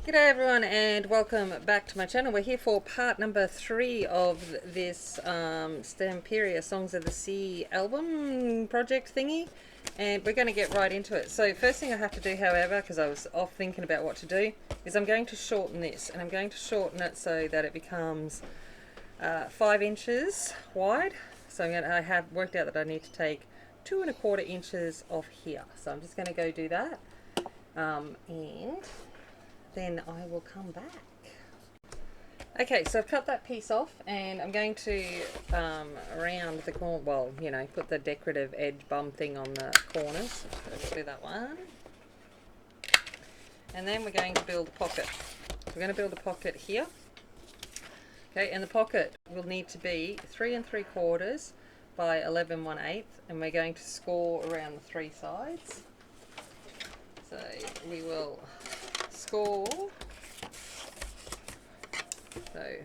G'day everyone and welcome back to my channel. We're here for part number 3 of this Stamperia Songs of the Sea album project thingy, and we're going to get right into it. So first thing I have to do, however, because I was off thinking about what to do, is I'm going to shorten this, and I'm going to shorten it so that it becomes 5 inches wide. So I have worked out that I need to take 2¼ inches off here, so I'm just going to go do that, and then I will come back. Okay, so I've cut that piece off and I'm going to round the corner, well, you know, put the decorative edge bum thing on the corners. So let's do that one. And then we're going to build a pocket. So we're going to build a pocket here. Okay, and the pocket will need to be 3¾ by 11⅛, and we're going to score around the 3 sides. So we will score, so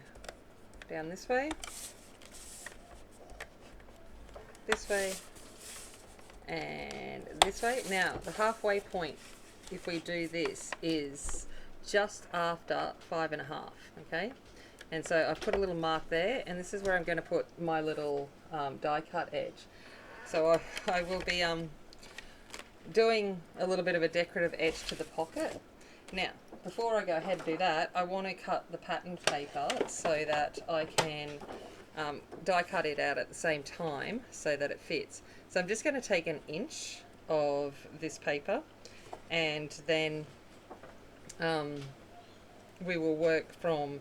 down this way, and this way. Now the halfway point, if we do this, is just after 5½, okay? And so I've put a little mark there, and this is where I'm going to put my little die cut edge. So I will be doing a little bit of a decorative edge to the pocket. Now, before I go ahead and do that, I want to cut the pattern paper so that I can die cut it out at the same time so that it fits. So I'm just going to take 1 inch of this paper, and then we will work from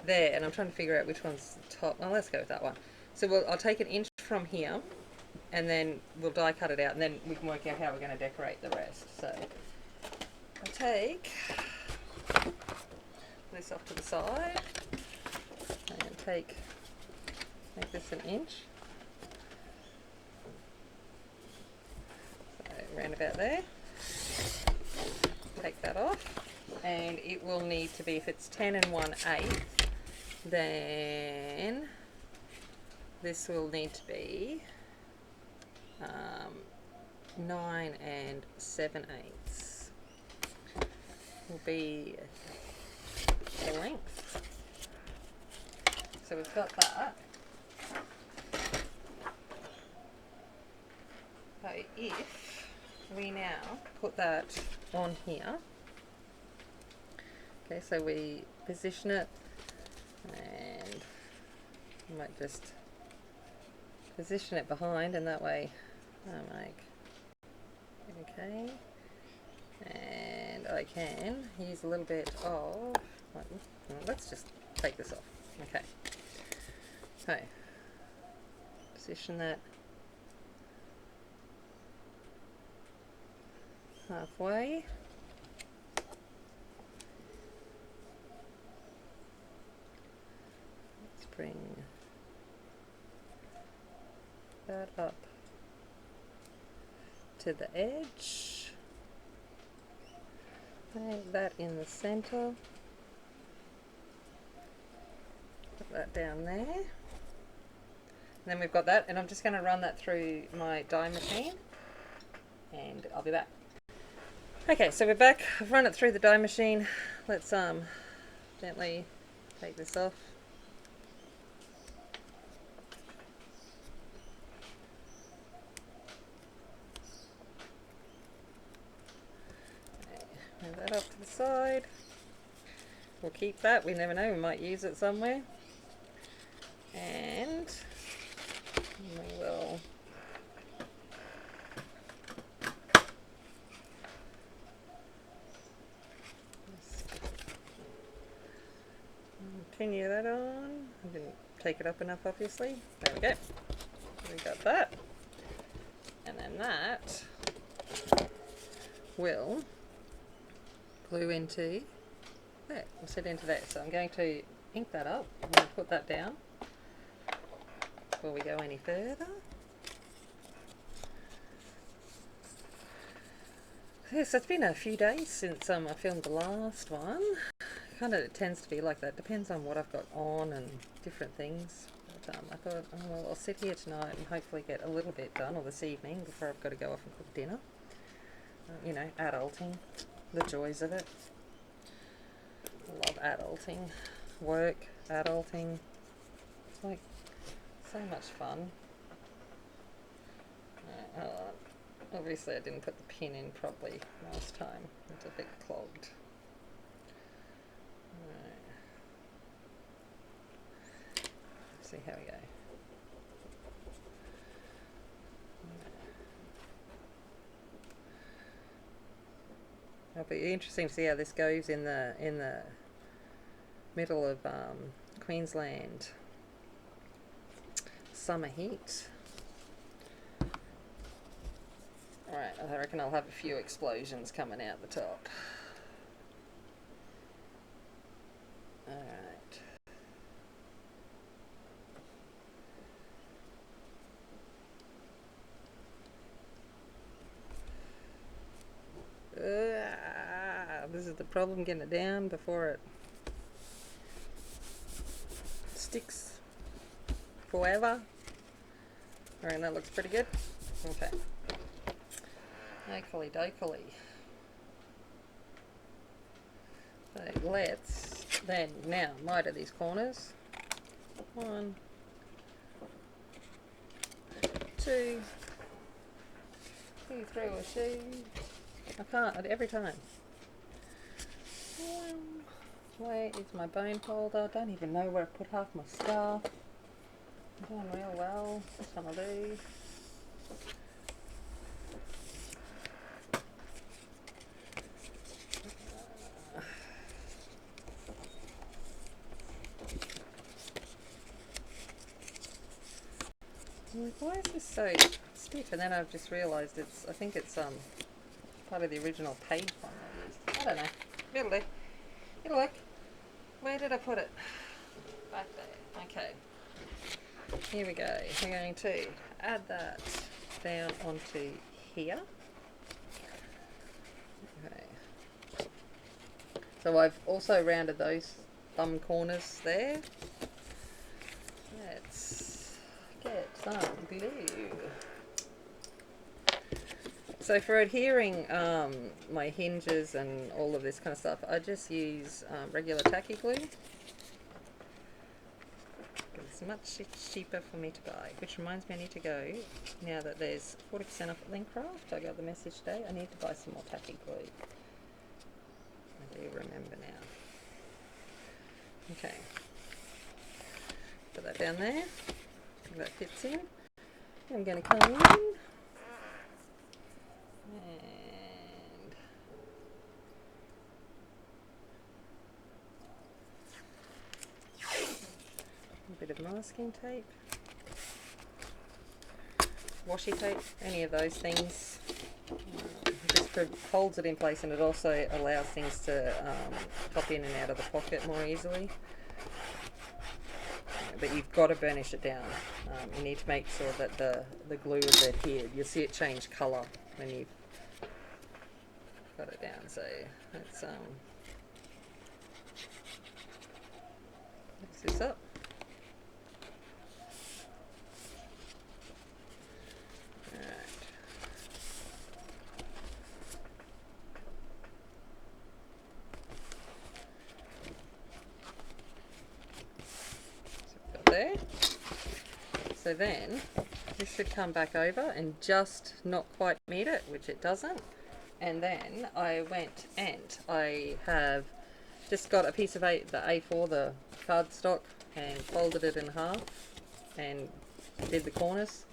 there. And I'm trying to figure out which one's the top. Well, let's go with that one. So I'll take 1 inch from here, and then we'll die cut it out, and then we can work out how we're going to decorate the rest. So I take this off to the side and make this 1 inch. So round about there. Take that off, and it will need to be, if it's 10⅛, then this will need to be 9�7/8 will be the length. So we've got that. So if we now put that on here, okay, so we position it, and I might just position it behind, and that way I make, okay, and I can use a little bit of, let's just take this off, okay, so position that halfway, let's bring that up to the edge, and that in the center, put that down there, and then we've got that, and I'm just going to run that through my die machine and I'll be back. Okay, so we're back. I've run it through the die machine. Let's gently take this off. Move that off to the side. We'll keep that, we never know, we might use it somewhere. And we will continue that on. I didn't take it up enough, obviously. There we go. We got that. And then that will glue into there. We'll sit into there. So I'm going to ink that up. I'm going to put that down before we go any further. Yes, it's been a few days since I filmed the last one. Kind of tends to be like that. Depends on what I've got on and different things. But I thought, oh, well, I'll sit here tonight and hopefully get a little bit done, or this evening before I've got to go off and cook dinner. You know, adulting, the joys of it. adulting, work, adulting. It's like so much fun. Obviously I didn't put the pin in properly last time. It's a bit clogged. Right. Let's see how we go. It'll be interesting to see how this goes in the middle of Queensland summer heat. Alright, I reckon I'll have a few explosions coming out the top. Alright. This is the problem, getting it down before it sticks forever. Alright, that looks pretty good. Okay. Okey dokey. So let's then now miter these corners. 1, 2, 2, 3 or 2. I can't every time. Where is my bone holder? I don't even know where I put half my scarf. I'm doing real well. This one I'll do. Why is this so stiff? And then I've just realised I think it's part of the original page one I used. I don't know. It'll do. It'll work. Where did I put it? Back there. Okay. Here we go. We're going to add that down onto here. Okay. So I've also rounded those thumb corners there. Let's get some glue. So for adhering my hinges and all of this kind of stuff, I just use regular tacky glue. It's much cheaper for me to buy, which reminds me I need to go, now that there's 40% off at Lincraft, I got the message today, I need to buy some more tacky glue. I do remember now. Okay. Put that down there. That fits in. I'm going to come in. And a bit of masking tape, washi tape, any of those things. Just holds it in place, and it also allows things to pop in and out of the pocket more easily. But you've got to burnish it down. You need to make sure that the glue is adhered. You'll see it change colour when you've got it down. So let's mix this up. There. So then this should come back over and just not quite meet it, which it doesn't. And then I went and I have just got a piece of the A4, the cardstock, and folded it in half and did the corners.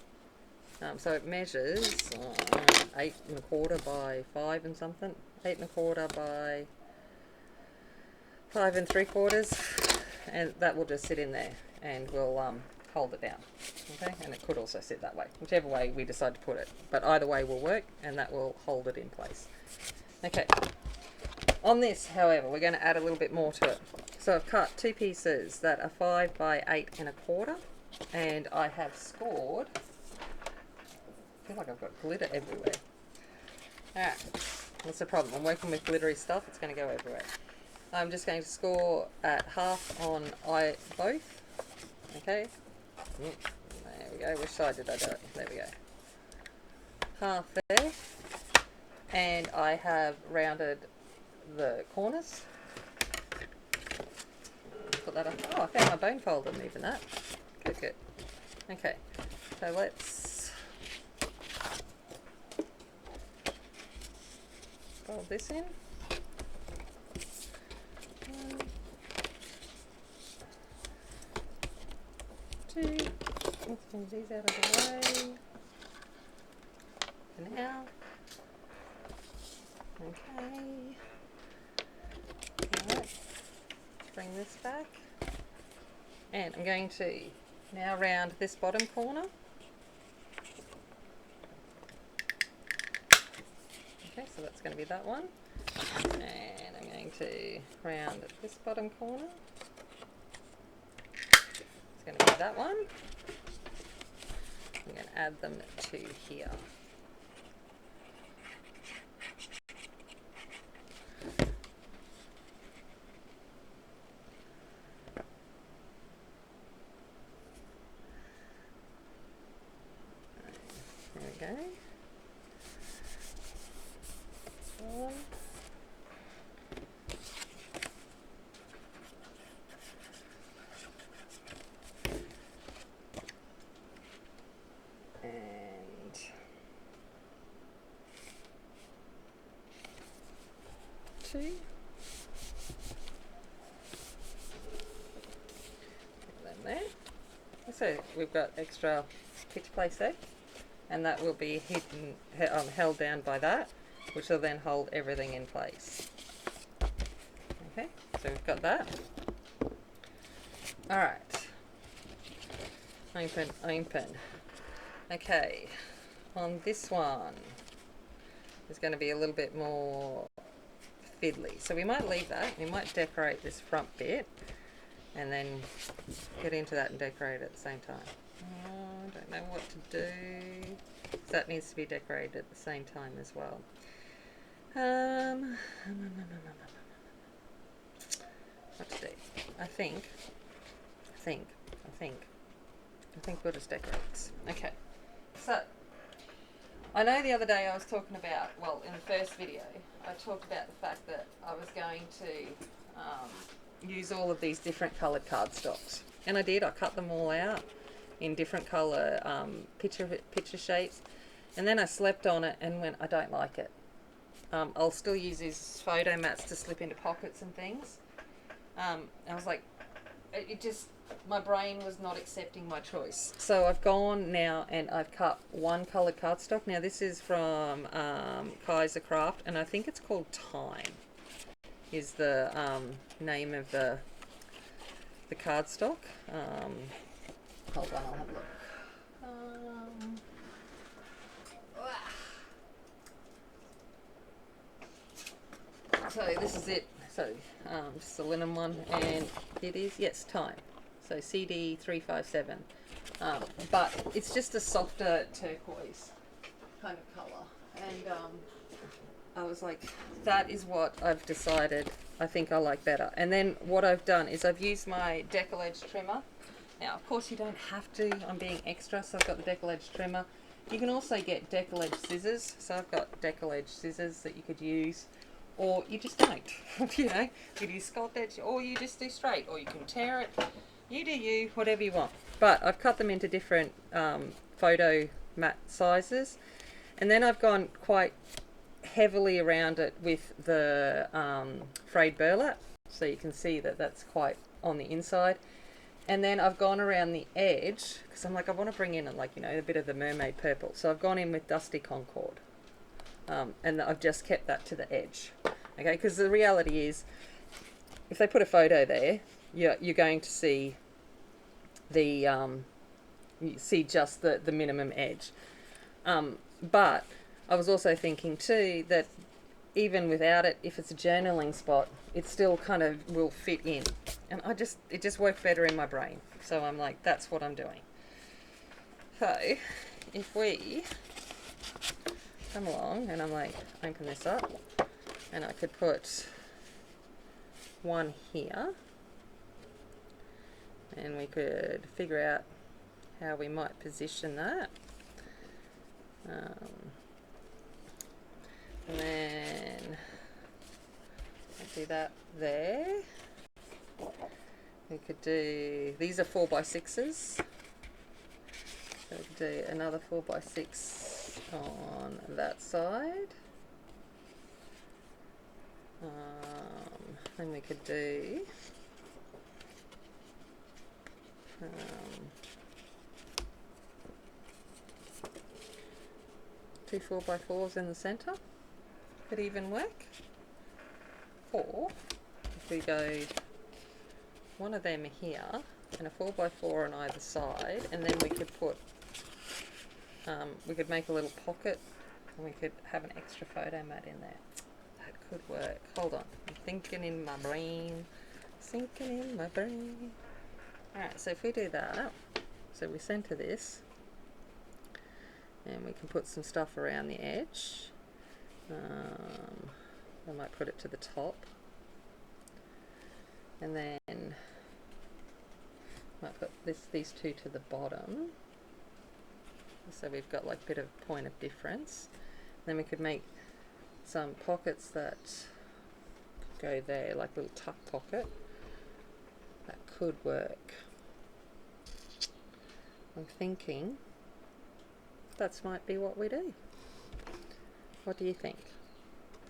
So it measures 8 1/4 by 5 and something, 8 1/4 by 5 3/4, and that will just sit in there and we'll hold it down. Okay, and it could also sit that way, whichever way we decide to put it, but either way will work, and that will hold it in place. Okay, on this, however, we're going to add a little bit more to it. So I've cut 2 pieces that are 5 by 8 1/4, and I have scored, I feel like I've got glitter everywhere. Alright, that's the problem, I'm working with glittery stuff, it's going to go everywhere. I'm just going to score at half on both. Okay. There we go. Which side did I do it? There we go. Half there. And I have rounded the corners. put that up. Oh, I found my bone folder moving that. Good, good. Okay, so let's fold this in. 1, 2. Let's move these out of the way for now. Okay. Alright. Bring this back. And I'm going to now round this bottom corner. Okay, so that's going to be that one. And I'm going to round this bottom corner. It's going to be that one. I'm going to add them to here. There we go. One. And 2. Put them there. So we've got extra pitch place there, and that will be held down by that, which will then hold everything in place. Okay, so we've got that. Alright. Open, open. Okay, on this one, there's going to be a little bit more fiddly. So we might leave that. We might decorate this front bit and then get into that and decorate at the same time. Oh, I don't know what to do. That needs to be decorated at the same time as well. What to do? I think we'll just decorate this. Okay. So, I know the other day I was talking about, well, in the first video, I talked about the fact that I was going to use all of these different coloured cardstocks. And I did. I cut them all out in different colour picture shapes. And then I slept on it and went, I don't like it. I'll still use these photo mats to slip into pockets and things. I was like, my brain was not accepting my choice. So I've gone now and I've cut one coloured cardstock. Now this is from Kaiser Craft, and I think it's called Time is the name of the cardstock. Hold on, I'll have a look. So this is it. So just the linen one, and it is, yes, Time. So CD 357. But it's just a softer turquoise kind of colour. And I was like, that is what I've decided I think I like better. And then what I've done is I've used my decal edge trimmer. Now, of course, you don't have to. I'm being extra, so I've got the decal edge trimmer. You can also get decal edge scissors. So I've got decal edge scissors that you could use. Or you just don't. You know, you could use sculpt edge, or you just do straight, or you can tear it. You do you, whatever you want. But I've cut them into different photo mat sizes. And then I've gone quite heavily around it with the frayed burlap. So you can see that that's quite on the inside. And then I've gone around the edge, because I'm like, I want to bring in, like, you know, a bit of the mermaid purple. So I've gone in with Dusty Concord. And I've just kept that to the edge. Okay, because the reality is, if they put a photo there, you're going to see the you see just the minimum edge. But I was also thinking too that even without it, if it's a journaling spot, it still kind of will fit in. And it just worked better in my brain. So I'm like, that's what I'm doing. So if we come along and I'm like, open this up, and I could put one here, and we could figure out how we might position that. And then I'll do that there. we could do, these are 4x6s. So we could do another 4x6 on that side. Then we could do 2 4x4s in the centre. Could even work. Or if we go one of them here and a 4x4 on either side, and then we could put, we could make a little pocket and we could have an extra photo mat in there. That could work. Hold on, I'm thinking in my brain, sinking in my brain. Alright, so if we do that, so we centre this, and we can put some stuff around the edge. I might put it to the top, and then might put these two to the bottom, so we've got like a bit of point of difference. Then we could make some pockets that go there, like a little tuck pocket. That could work. I'm thinking that might be what we do. What do you think?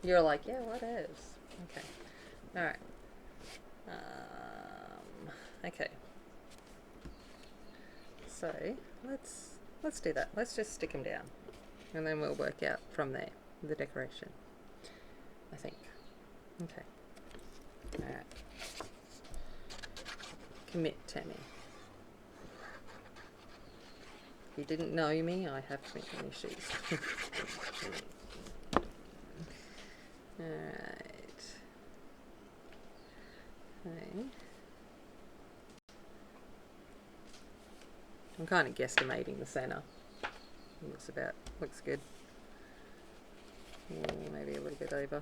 You're like, yeah, what is? Okay. Alright. Okay. So let's do that. Let's just stick them down, and then we'll work out from there the decoration, I think. Okay. Alright. Commit, Tammy. If you didn't know me, I have commitment issues. Alright. Okay. I'm kind of guesstimating the centre. Looks good. Maybe a little bit over.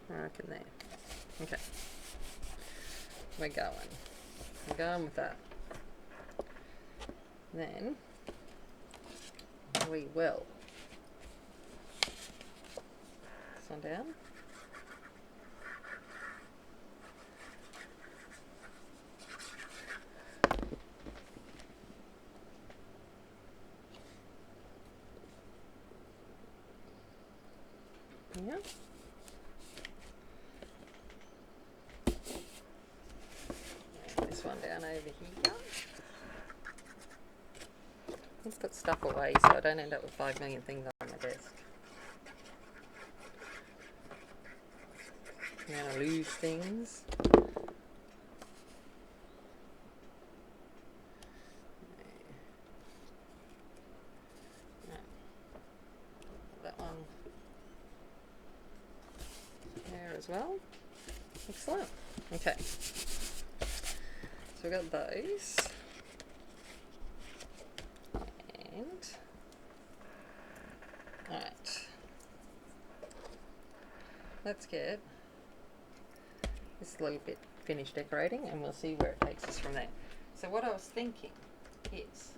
I reckon there. Okay. We're going with that. Then we will this one down. Yeah. And this one down over here. Let's put stuff away so I don't end up with 5 million things on my desk. Now I lose things. That one there as well. Excellent. Okay. So we've got those. And alright. Let's get this little bit finished decorating, and we'll see where it takes us from there. So what I was thinking is,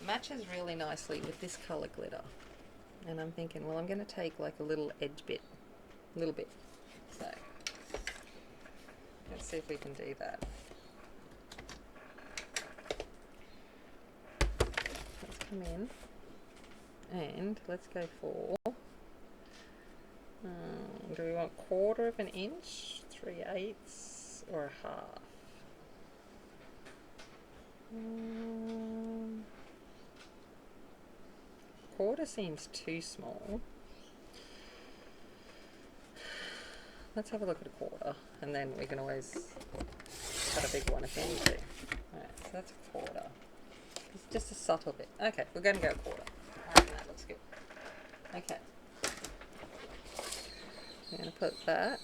matches really nicely with this colour glitter, and I'm thinking, well, I'm going to take like a little edge bit, so let's see if we can do that. Let's come in and let's go for do we want 1/4 inch, 3/8, or a half? Quarter seems too small. Let's have a look at a 1/4, and then we can always cut a big one if we need to. Alright, so that's a 1/4. It's just a subtle bit. Okay, we're going to go a 1/4. I reckon that looks good. Okay. I'm going to put that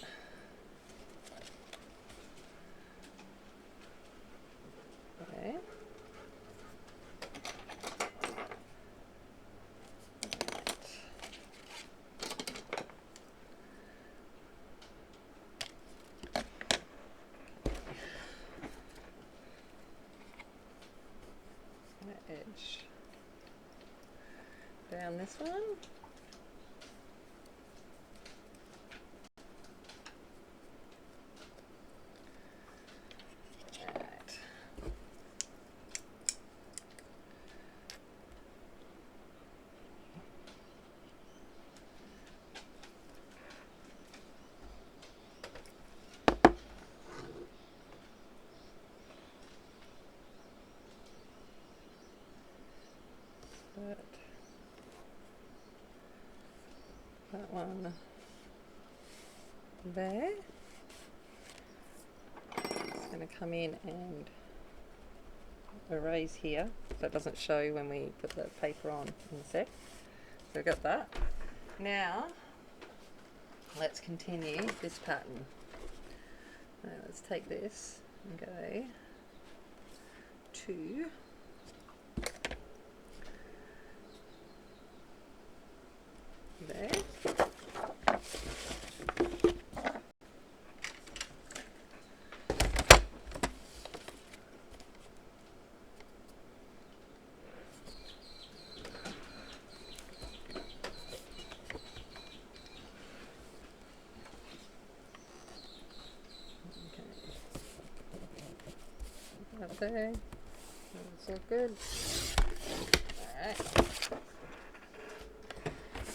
there. edge down this one. Alright. That one there. It's going to come in and erase here so it doesn't show when we put the paper on in a sec. So we've got that. Now let's continue this pattern. Now let's take this and go to there. Up there. That's all good. Alright.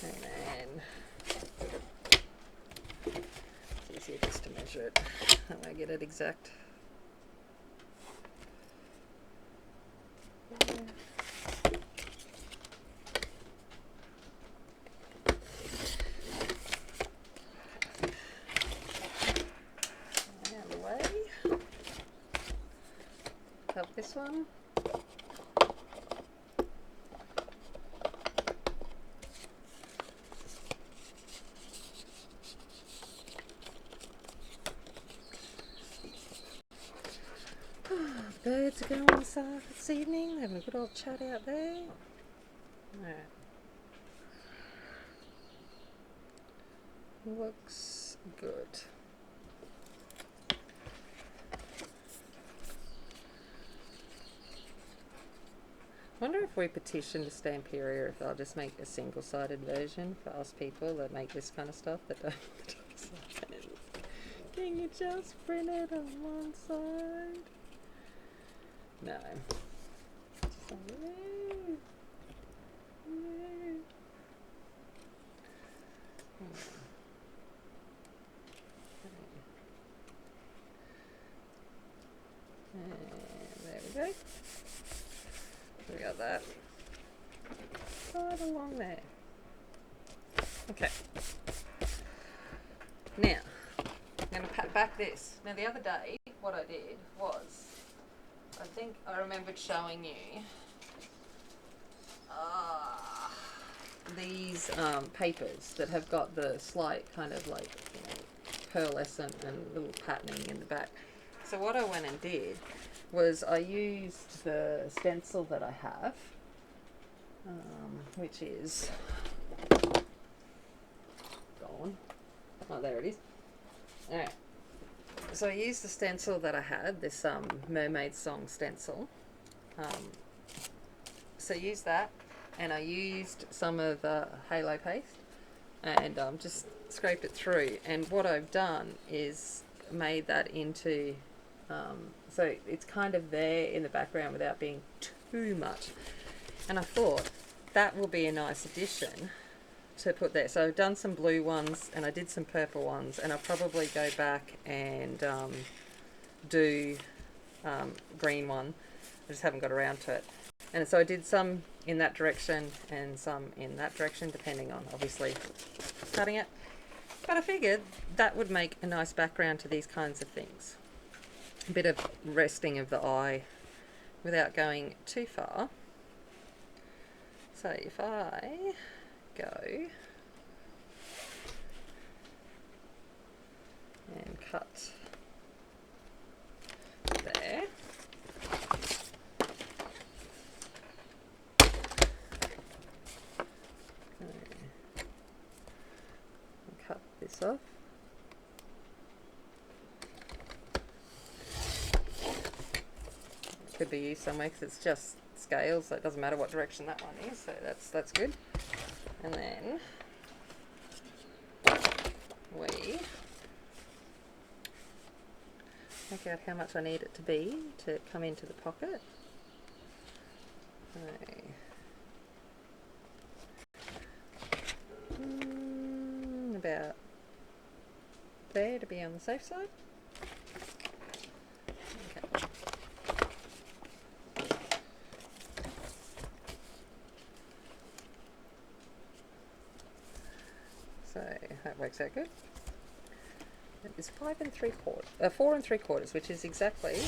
And then it's easier just to measure it. That way I get it exact. Up this one. Birds are going inside this evening, having a good old chat out there. Alright. Looks good. I wonder if we petition to Stamperia if they'll just make a single-sided version for us people that make this kind of stuff that don't can you just print it on one side? No. Just like, no. No. And there we go. We got that right along there. Okay. Now, I'm going to pat back this. Now, the other day, what I did was, I think I remembered showing you these papers that have got the slight kind of like, pearlescent and little patterning in the back. So what I went and did was I used the stencil that I have, which is gone. Oh, there it is. Alright. So I used the stencil that I had, this mermaid song stencil. So I used that, and I used some of the halo paste, and just scraped it through. And what I've done is made that into so it's kind of there in the background without being too much. And I thought that will be a nice addition to put there. So I've done some blue ones and I did some purple ones, and I'll probably go back and do green one. I just haven't got around to it. And so I did some in that direction and some in that direction, depending on obviously cutting it. But I figured that would make a nice background to these kinds of things. A bit of resting of the eye without going too far. So if I go and cut there, cut this off. Could be used somewhere because it's just scales, so it doesn't matter what direction that one is, so that's good. And then we work out how much I need it to be to come into the pocket. Okay. About there to be on the safe side. Okay. So that works out good. It is 4 3/4, which is exactly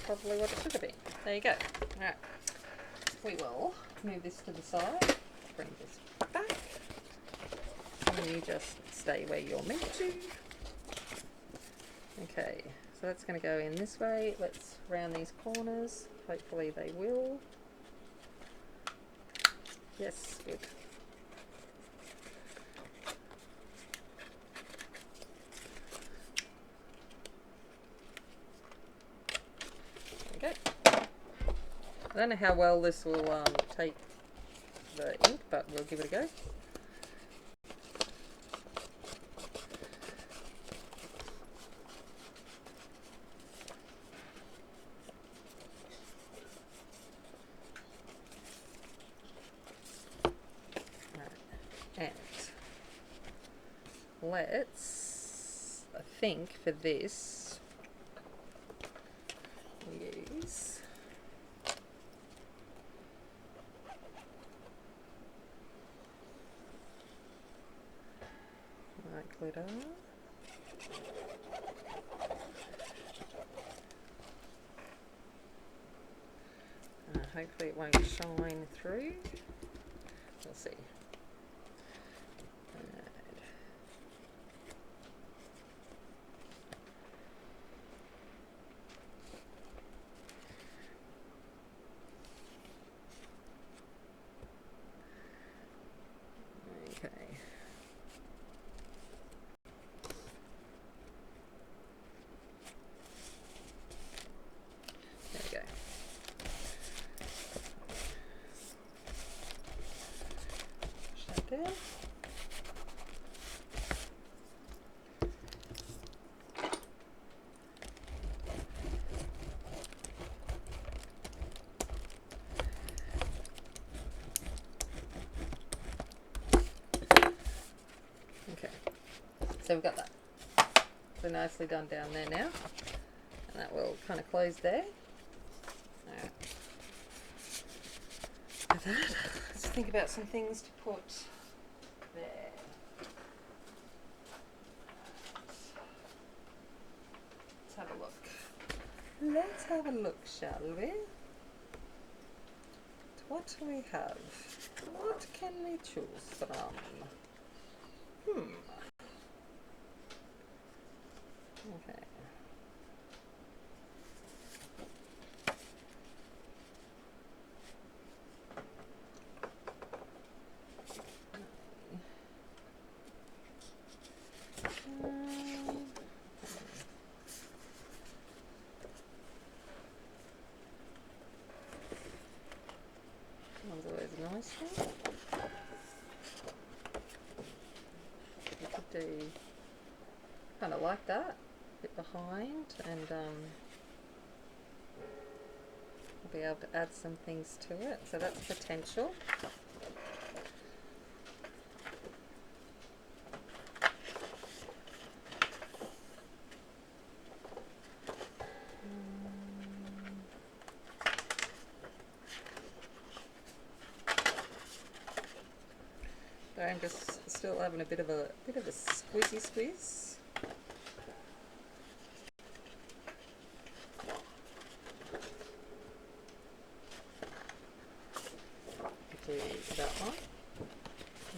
probably what it should have been. There you go. Alright. We will move this to the side, bring this back, and you just stay where you're meant to. Okay, so that's going to go in this way. Let's round these corners. Hopefully they will. Yes, good. There we go. I don't know how well this will take the ink, but we'll give it a go. And let's, I think for this, use white glitter. Hopefully it won't shine through. We'll see. Okay. There we go. Push that down. So we've got that. So nicely done down there now. And that will kind of close there. Alright. With that, let's think about some things to put there. Let's have a look. Let's have a look, shall we? What do we have? What can we choose from? Okay. One's always a nice one. You could do kind of like that. Bit behind, and I'll be able to add some things to it, so that's potential. So I'm just still having a bit of a squeezy squeeze. That one.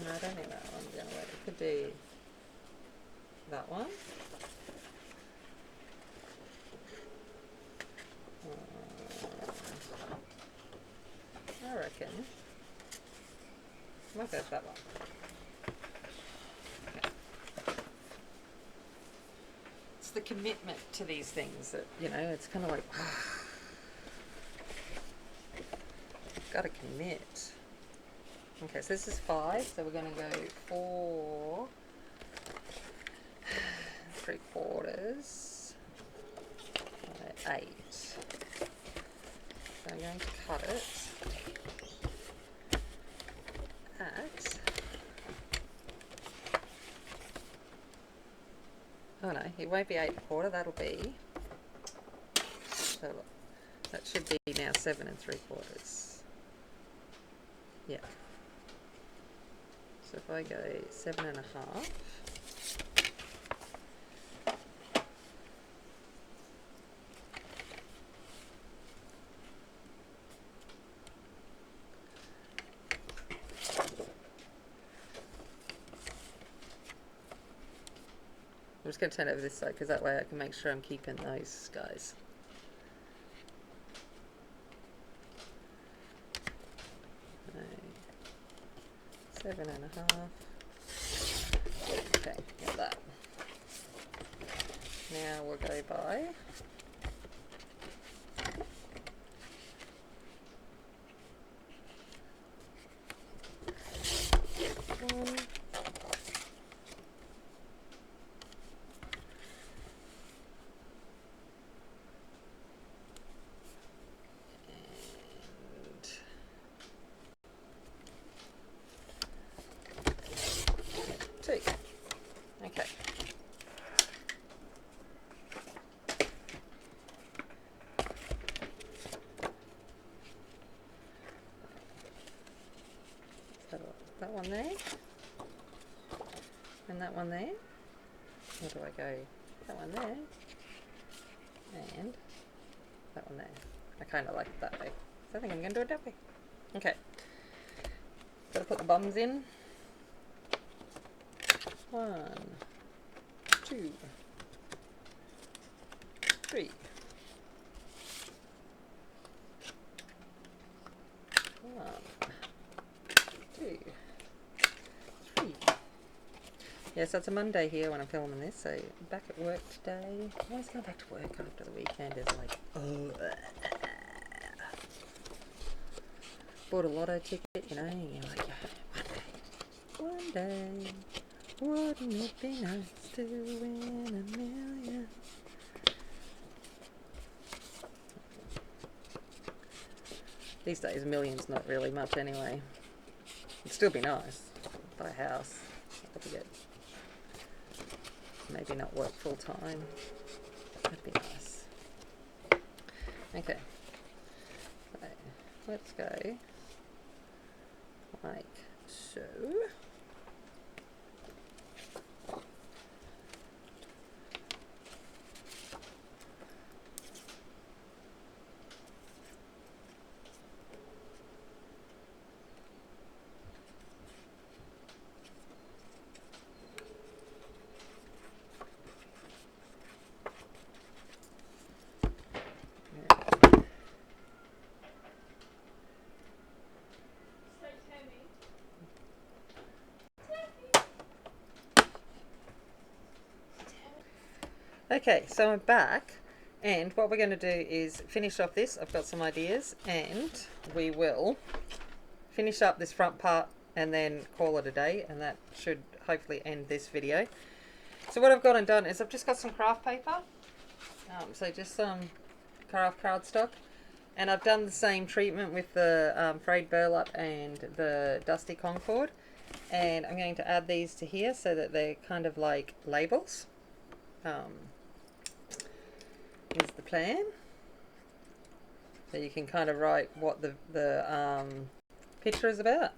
No, I don't think that one's going to work. It could be that one. I reckon I might go with that one. Okay. It's the commitment to these things that, you know, it's kind of like, Gotta commit. Okay, so this is 5, so we're going to go 4 3/4 by 8. So I'm going to cut it at, oh no, it won't be 8/4, that'll be, so that should be now 7 3/4. Yeah. So if I go 7 1/2, I'm just going to turn it over this side because that way I can make sure I'm keeping those guys. Okay. 7 1/2. Okay, got that. Now we'll go by 1. Okay. So that one there, and that one there. Where do I go? That one there, and that one there. I kind of like it that way, so I think I'm going to do it that way. Okay. Got to put the bums in. 1 2 3 1 2 3. Yeah, so it's a Monday here when I'm filming this, so back at work today. I always go back to work after the weekend is like, oh. Bought a lotto ticket, you know, and you're like, one day, wouldn't it be nice to win a million? These days, a million's not really much anyway. It'd still be nice. Buy a house. That'd be good. Maybe not work full time. That'd be nice. Okay. So, let's go like so. Okay, so I'm back, and what we're going to do is finish off this. I've got some ideas, and we will finish up this front part and then call it a day, and that should hopefully end this video. So what I've gone and done is I've just got some craft paper, so just some craft cardstock, and I've done the same treatment with the frayed burlap and the dusty Concord, and I'm going to add these to here so that they're kind of like labels. Is the plan. So you can kind of write what the picture is about,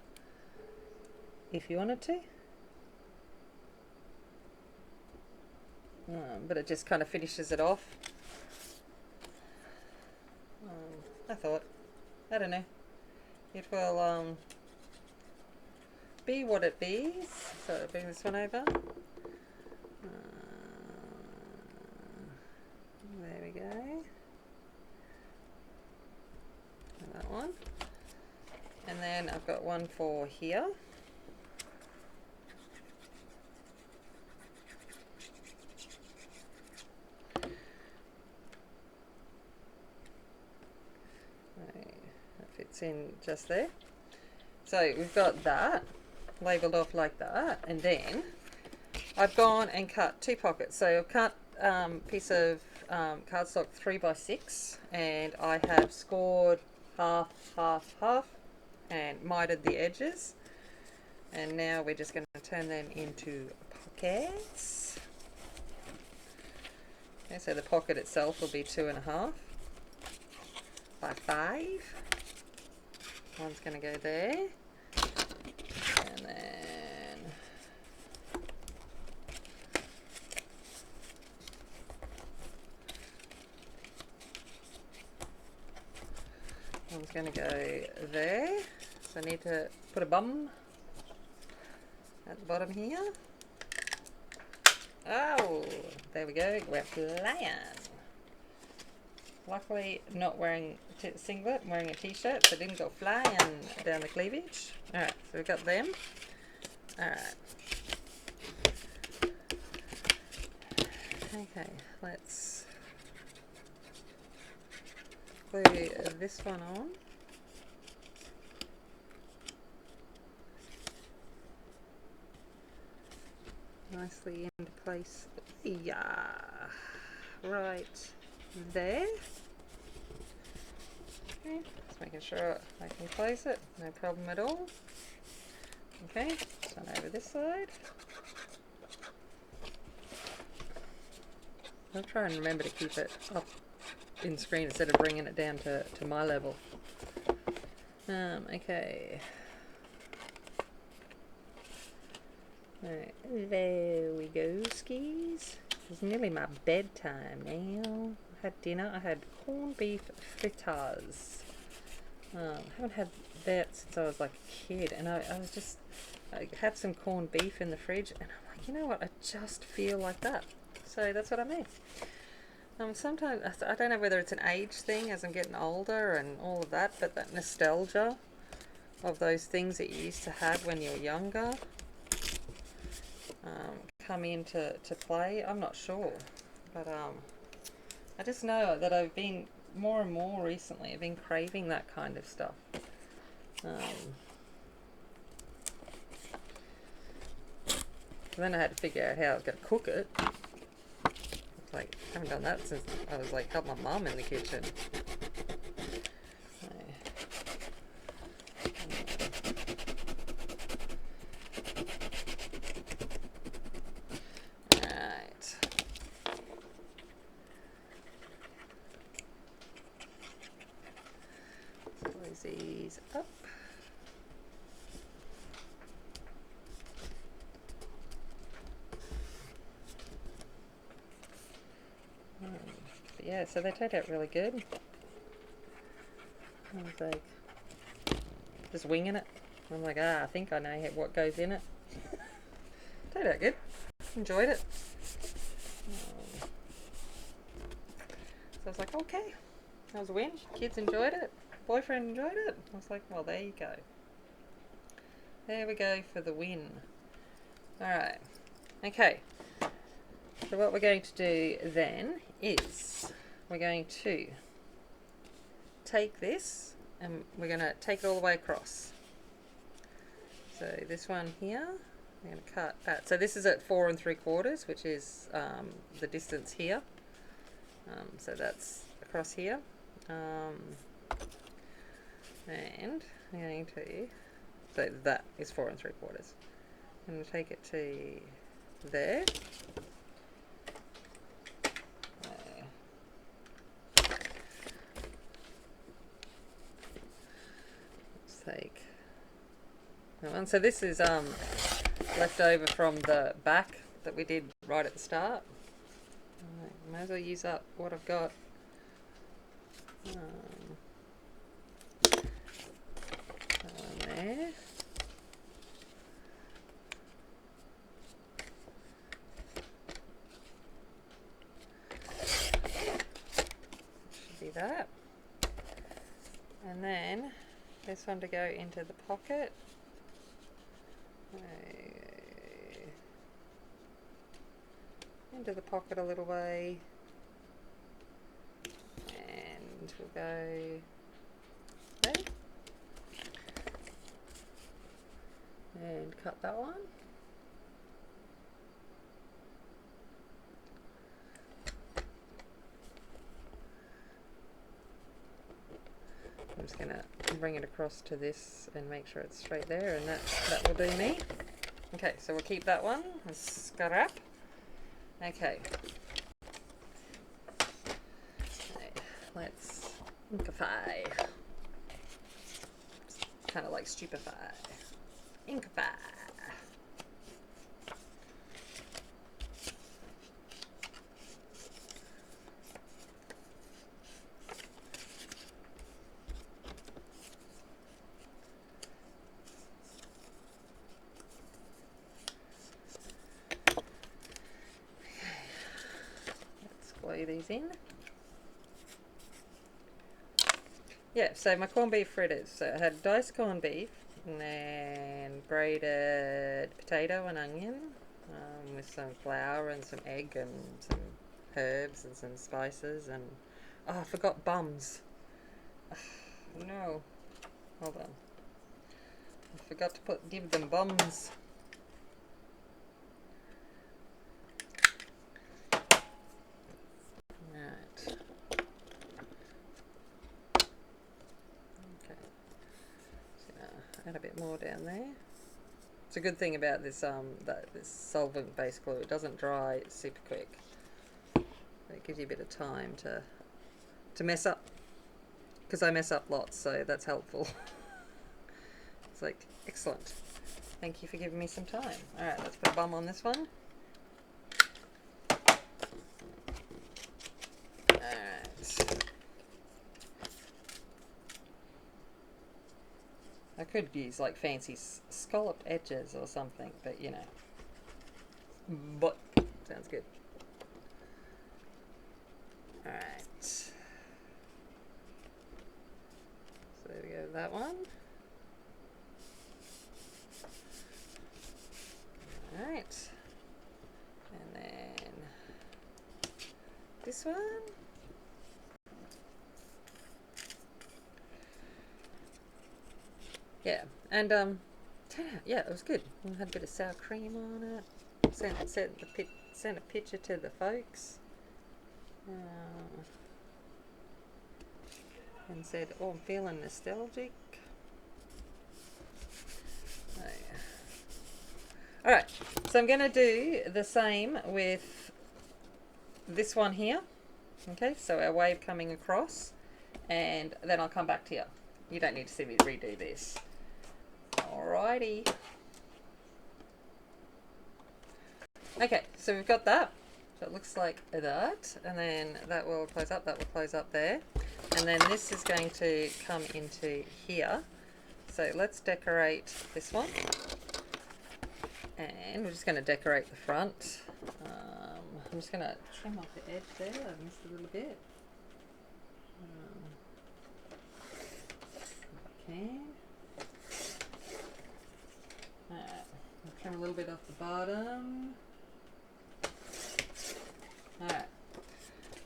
if you wanted to. But it just kind of finishes it off. I thought, I don't know, it will be what it be. So bring this one over. There we go. And that one. And then I've got one for here. That fits fits in just there. So we've got that labelled off like that, and then I've gone and cut 2 pockets. So I've cut piece of cardstock 3x6, and I have scored half, half, half, and mitered the edges. And now we're just going to turn them into pockets. Okay, so the pocket itself will be 2.5 by 5. One's going to go there, and then one's going to go there. So I need to put a bum at the bottom here. Oh, there we go. We're flying. Luckily, not wearing a singlet, I'm wearing a t-shirt, so it didn't go flying down the cleavage. Alright, so we've got them. Alright. Okay, let's glue this one on. Nicely into place. Yeah, right there. Okay, just making sure I can place it, no problem at all. Okay, turn over this side. I'll try and remember to keep it up in screen instead of bringing it down to my level. Okay. Right, there we go, skis. It's nearly my bedtime now. I had dinner. I had corned beef fritters. I haven't had that since I was like a kid, and I had some corned beef in the fridge, and I'm like, you know what? I just feel like that. So that's what I made. Sometimes I don't know whether it's an age thing as I'm getting older and all of that, but that nostalgia of those things that you used to have when you were younger. Come into play. I'm not sure, but I just know that I've been more and more recently. I've been craving that kind of stuff. Then I had to figure out how I was going to cook it. It's like I haven't done that since I was like helping my mum in the kitchen. These up. Yeah, so they turned out really good. I was like, just winging it. I'm like, I think I know what goes in it. Turned out good. Enjoyed it. So I was like, okay, that was a win. Kids enjoyed it. Boyfriend enjoyed it. I was like, well, there you go. There we go for the win. Alright. Okay. So what we're going to do then is we're going to take this and we're going to take it all the way across. So this one here, we're going to cut that. So this is at 4 3/4, which is the distance here. So that's across here. And I'm going to, so that is 4 3/4. I'm going to take it to there. Let's take that one. So this is left over from the back that we did right at the start. Might as well use up what I've got. There. Should be that. And then this one to go into the pocket. Into the pocket a little way. And we'll go there. cut that one. I'm just going to bring it across to this and make sure it's straight there, and that will do me. Okay, so we'll keep that one. Scrap. Okay. Let's inkify. Kind of like stupefy. Inkify. Glue these in. Yeah, so my corned beef fritters. So I had diced corned beef and then grated potato and onion with some flour and some egg and some herbs and some spices, and oh, I forgot bums. Oh, no, hold on. I forgot to give them bums. Add a bit more down there. It's a good thing about this this solvent based glue, it doesn't dry super quick. It gives you a bit of time to mess up, because I mess up lots, so that's helpful. It's like, excellent. Thank you for giving me some time. Alright, let's put a bum on this one. Alright. I could use like fancy scalloped edges or something, but you know. But sounds good. Alright. So there we go with that one. Alright. And then this one. Yeah, and yeah, it was good. We had a bit of sour cream on it. Sent a picture to the folks, and said, "Oh, I'm feeling nostalgic." Oh, yeah. All right, so I'm going to do the same with this one here. Okay, so our wave coming across, and then I'll come back to you. You don't need to see me redo this. Alrighty. Okay, so we've got that. So it looks like that, and then that will close up, that will close up there. And then this is going to come into here. So let's decorate this one. And we're just going to decorate the front. I'm just going to trim off the edge there. I missed a little bit. If I can. Trim a little bit off the bottom. Alright,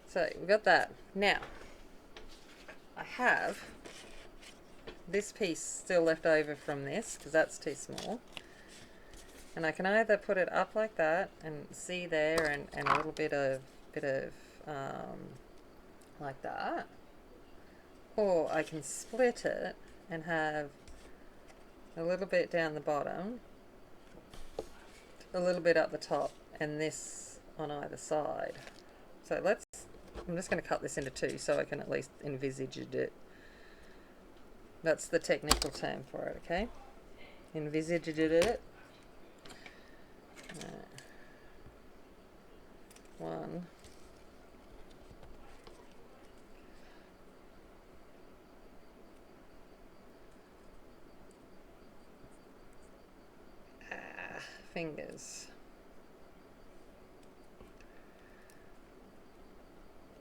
so we've got that. Now, I have this piece still left over from this, because that's too small. And I can either put it up like that and see there, and a little bit of like that, or I can split it and have a little bit down the bottom, a little bit up the top, and this on either side. So I'm just going to cut this into two so I can at least envisage it. That's the technical term for it, okay? Envisage it. One. Fingers.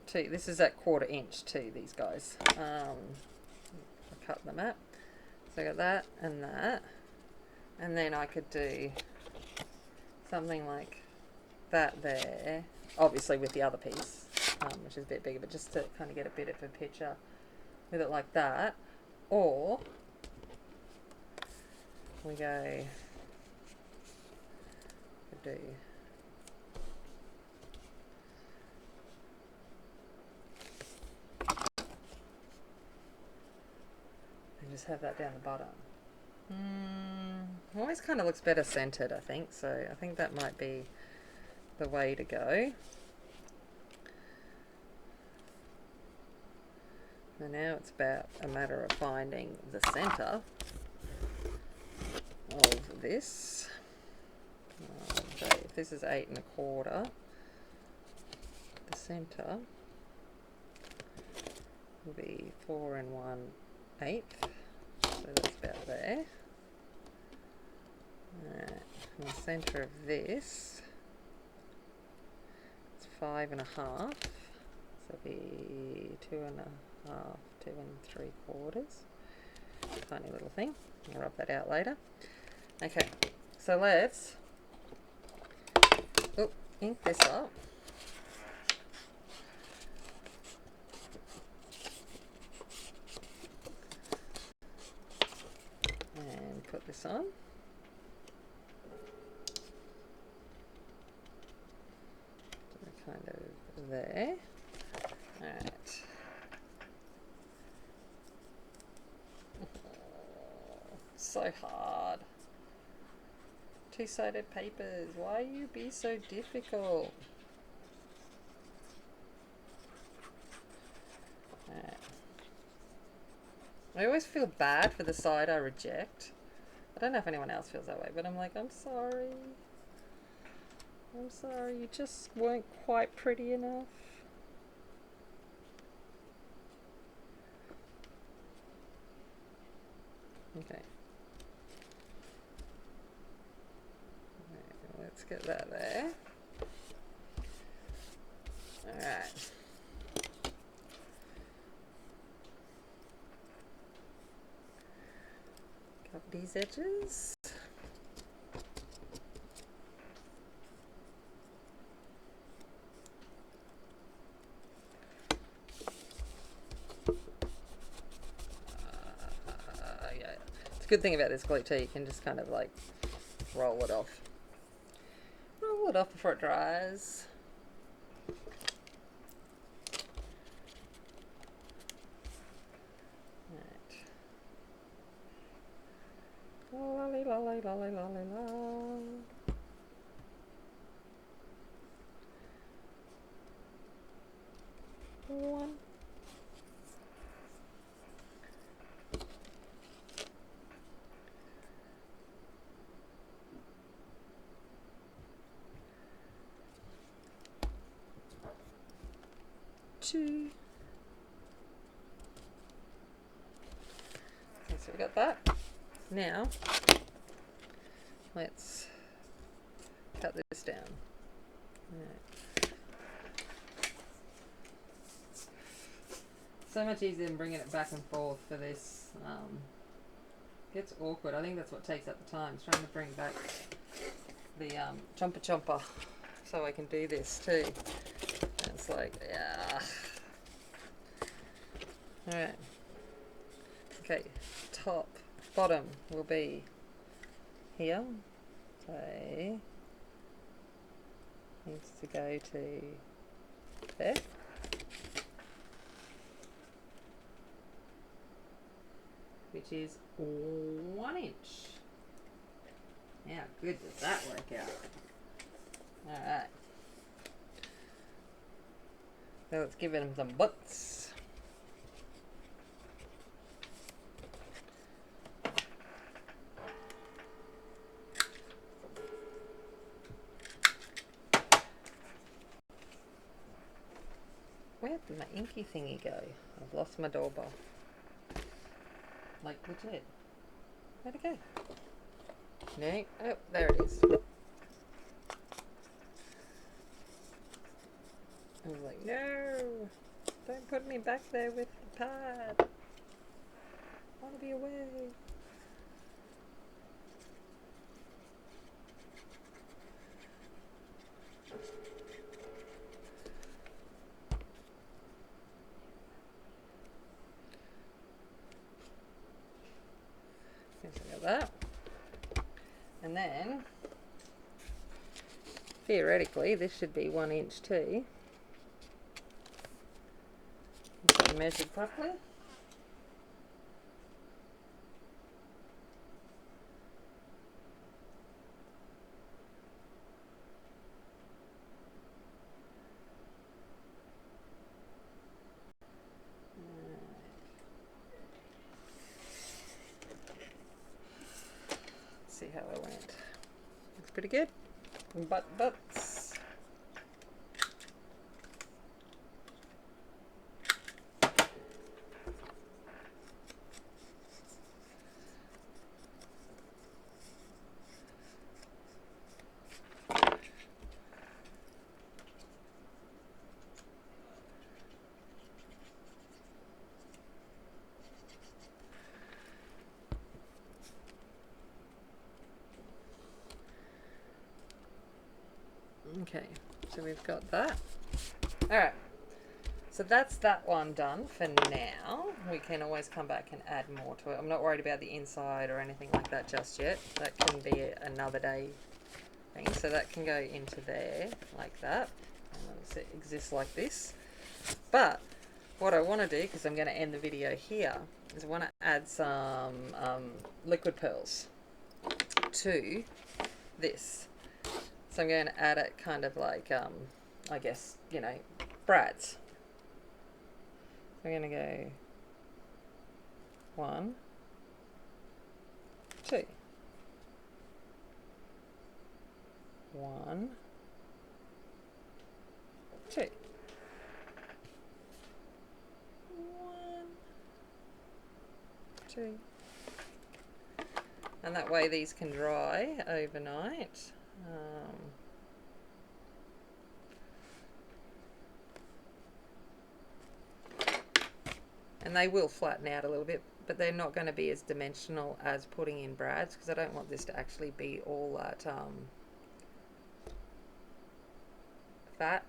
Two. This is at 1/4 inch too, these guys. I cut them up. So I got that and that. And then I could do something like that there. Obviously with the other piece, which is a bit bigger, but just to kind of get a bit of a picture with it like that. Or we go do? And just have that down the bottom. Always kind of looks better centered, I think. So I think that might be the way to go. And now it's about a matter of finding the center of this. Okay, if this is 8 1/4, the center will be 4 1/8. So that's about there. Alright, and the center of this is 5 1/2. So it'll be 2 1/2, 2 3/4. Tiny little thing. I'll rub that out later. Okay, so let's ink this up. And put this on. So kind of there. Alright. So hard. Two-sided papers. Why you be so difficult? Alright. I always feel bad for the side I reject. I don't know if anyone else feels that way, but I'm like, I'm sorry. I'm sorry, you just weren't quite pretty enough. Okay. Let's get that there. Alright. Got these edges. Yeah. It's a good thing about this glue too, you can just kind of like roll it off. Roll it off before it dries. Lolly, lolly, lolly, lolly, lolly. One. Two. Okay, so we got that. Now, let's cut this down. Right. So much easier than bringing it back and forth for this. Gets awkward. I think that's what takes up the time. It's trying to bring back the chomper so I can do this too. And it's like, yeah. Alright. Okay, top, bottom will be here. So needs to go to there. Which is 1 inch. How good does that work out? Alright. So let's give him some butts. Where did my inky thingy go? I've lost my doorbell. Like legit. Where'd it go? No. Oh, there it is. I was like, no! Don't put me back there with the pad. I want to be away. Okay, so I got that. And then theoretically this should be 1 inch too. So measured properly. See how I went. Looks pretty good. Butts. Okay, so we've got that. Alright, so that's that one done for now. We can always come back and add more to it. I'm not worried about the inside or anything like that just yet. That can be another day thing. So that can go into there like that. And it exists like this. But what I want to do, because I'm going to end the video here, is I want to add some liquid pearls to this. So I'm going to add it kind of like, I guess, you know, brads. I'm going to go 1, 2. 1, 2. 1, 2. And that way these can dry overnight. And they will flatten out a little bit, but they're not going to be as dimensional as putting in brads, because I don't want this to actually be all that fat.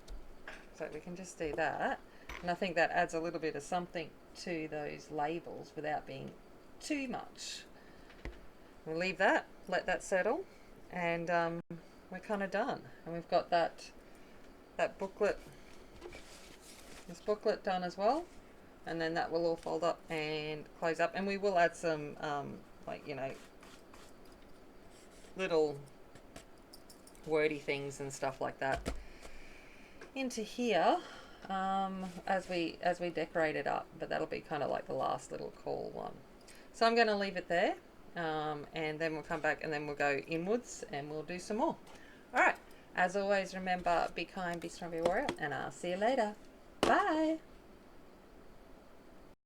So we can just do that, and I think that adds a little bit of something to those labels without being too much. We'll leave that, let that settle, and we're kind of done. And we've got that booklet, this booklet done as well. And then that will all fold up and close up, and we will add some like, you know, little wordy things and stuff like that into here as we decorate it up. But that'll be kind of like the last little call one. So I'm going to leave it there, and then we'll come back and then we'll go inwards and we'll do some more. All right, as always, remember, be kind, be strong, be a warrior, and I'll see you later. Bye.